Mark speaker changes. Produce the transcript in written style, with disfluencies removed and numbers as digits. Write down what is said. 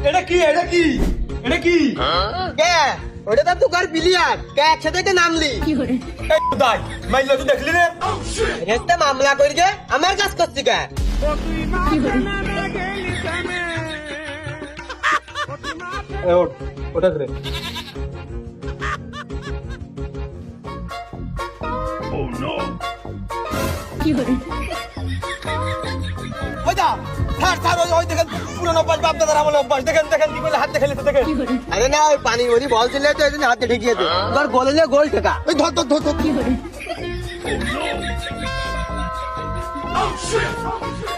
Speaker 1: এটা কি এটা কি এটা কি
Speaker 2: কে ওটা তো তুকার প্লেয়ার কে একসাথে নামলি
Speaker 1: দাই মাইলা তুই দেখলি রে
Speaker 2: একটা মামলা করিকে আমার কাজ করছি কে
Speaker 1: ওটা করে দেখেন পুরোনো অভ্যাস বাপ দাদার আমলে অভ্যাস দেখেন দেখেন কি বলে হাত দেখে নিতে দেখেন
Speaker 2: আরে না ওই পানি ওই বল ছিল তো এজন্য হাতে ঠেকিয়ে দে এবার গোলে গোল ঠেকা
Speaker 1: ওই ধর ধর ধর ধর